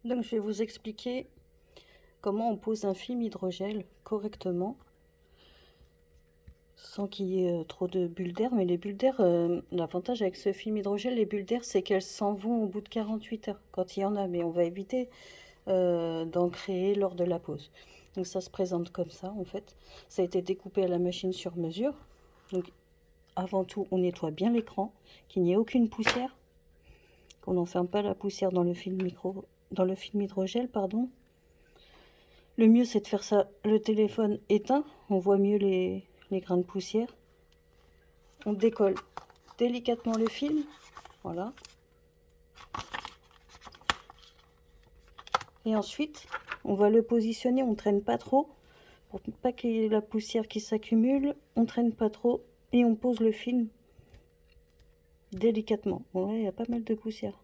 Donc je vais vous expliquer comment on pose un film hydrogel correctement sans qu'il y ait trop de bulles d'air. Mais les bulles d'air, l'avantage avec ce film hydrogel, les bulles d'air, c'est qu'elles s'en vont au bout de 48 heures quand il y en a. Mais on va éviter d'en créer lors de la pose. Donc ça se présente comme ça en fait. Ça a été découpé à la machine sur mesure. Donc avant tout, on nettoie bien l'écran, qu'il n'y ait aucune poussière, qu'on n'enferme pas la poussière dans le film hydrogel, pardon. Le mieux, c'est de faire ça le téléphone éteint. On voit mieux les grains de poussière. On décolle délicatement le film. Voilà. Et ensuite, on va le positionner. On ne traîne pas trop. Pour pas qu'il y ait la poussière qui s'accumule. On ne traîne pas trop. Et on pose le film délicatement. Bon, là, il y a pas mal de poussière.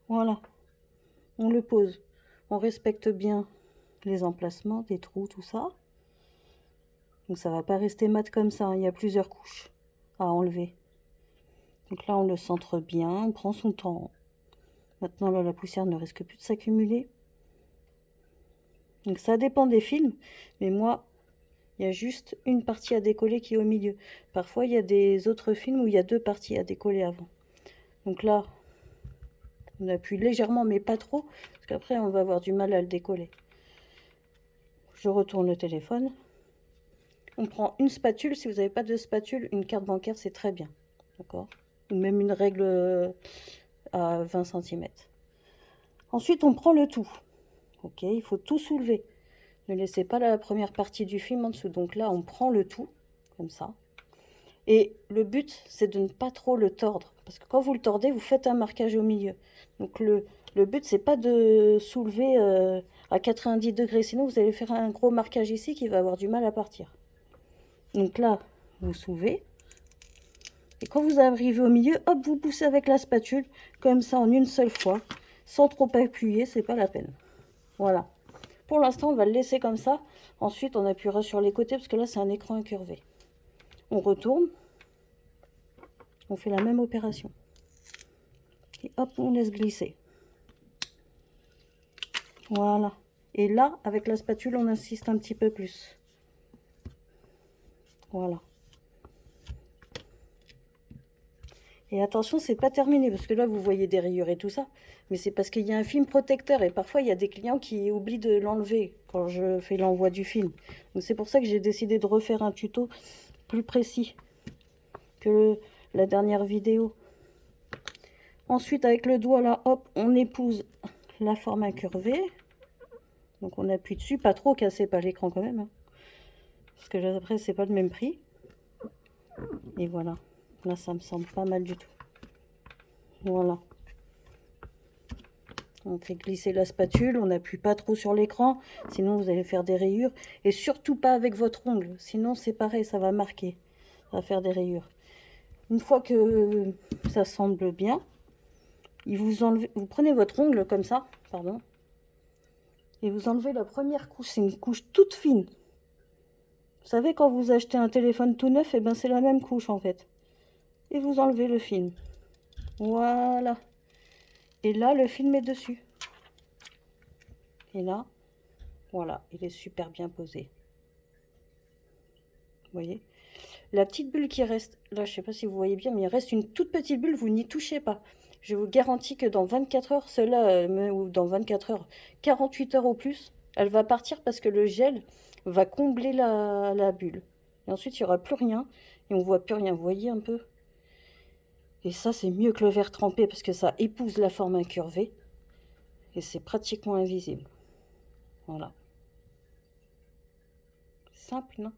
Voilà. On le pose. On respecte bien les emplacements, des trous, tout ça. Donc ça va pas rester mat comme ça, hein. Il y a plusieurs couches à enlever. Donc là, on le centre bien, on prend son temps. Maintenant, là, la poussière ne risque plus de s'accumuler. Donc ça dépend des films, mais moi, il y a juste une partie à décoller qui est au milieu. Parfois, il y a des autres films où il y a deux parties à décoller avant. Donc là, on appuie légèrement, mais pas trop, parce qu'après, on va avoir du mal à le décoller. Je retourne le téléphone. On prend une spatule. Si vous n'avez pas de spatule, une carte bancaire, c'est très bien. D'accord? Ou même une règle à 20 cm. Ensuite, on prend le tout. Ok, il faut tout soulever. Ne laissez pas la première partie du film en dessous. Donc là, on prend le tout, comme ça. Et le but, c'est de ne pas trop le tordre. Parce que quand vous le tordez, vous faites un marquage au milieu. Donc le but, c'est pas de soulever à 90 degrés. Sinon, vous allez faire un gros marquage ici qui va avoir du mal à partir. Donc là, vous soulevez. Et quand vous arrivez au milieu, hop, vous poussez avec la spatule, comme ça, en une seule fois. Sans trop appuyer, c'est pas la peine. Voilà. Pour l'instant, on va le laisser comme ça. Ensuite, on appuiera sur les côtés parce que là, c'est un écran incurvé. On retourne. On fait la même opération. Et hop, on laisse glisser. Voilà. Et là, avec la spatule, on insiste un petit peu plus. Voilà. Et attention, c'est pas terminé parce que là, vous voyez des rayures et tout ça. Mais c'est parce qu'il y a un film protecteur et parfois, il y a des clients qui oublient de l'enlever quand je fais l'envoi du film. Donc c'est pour ça que j'ai décidé de refaire un tuto plus précis que la dernière vidéo. Ensuite, avec le doigt là, hop, on épouse la forme incurvée. Donc on appuie dessus, pas trop, cassez pas l'écran quand même, hein. Parce que là, après, c'est pas le même prix. Et voilà. Là, ça me semble pas mal du tout. Voilà. On fait glisser la spatule, on n'appuie pas trop sur l'écran, sinon vous allez faire des rayures. Et surtout pas avec votre ongle, sinon c'est pareil, ça va marquer, ça va faire des rayures. Une fois que ça semble bien, vous prenez votre ongle comme ça, pardon, et vous enlevez la première couche, c'est une couche toute fine. Vous savez, quand vous achetez un téléphone tout neuf, et ben c'est la même couche en fait. Et vous enlevez le film. Voilà. Et là, le film est dessus. Et là, voilà, il est super bien posé. Vous voyez? La petite bulle qui reste, là, je ne sais pas si vous voyez bien, mais il reste une toute petite bulle, vous n'y touchez pas. Je vous garantis que dans 24 heures, celle-là, ou dans 24 heures, 48 heures au plus, elle va partir parce que le gel va combler la bulle. Et ensuite, il n'y aura plus rien, et on ne voit plus rien, vous voyez un peu? Et ça, c'est mieux que le verre trempé parce que ça épouse la forme incurvée, et c'est pratiquement invisible. Voilà. Simple, non?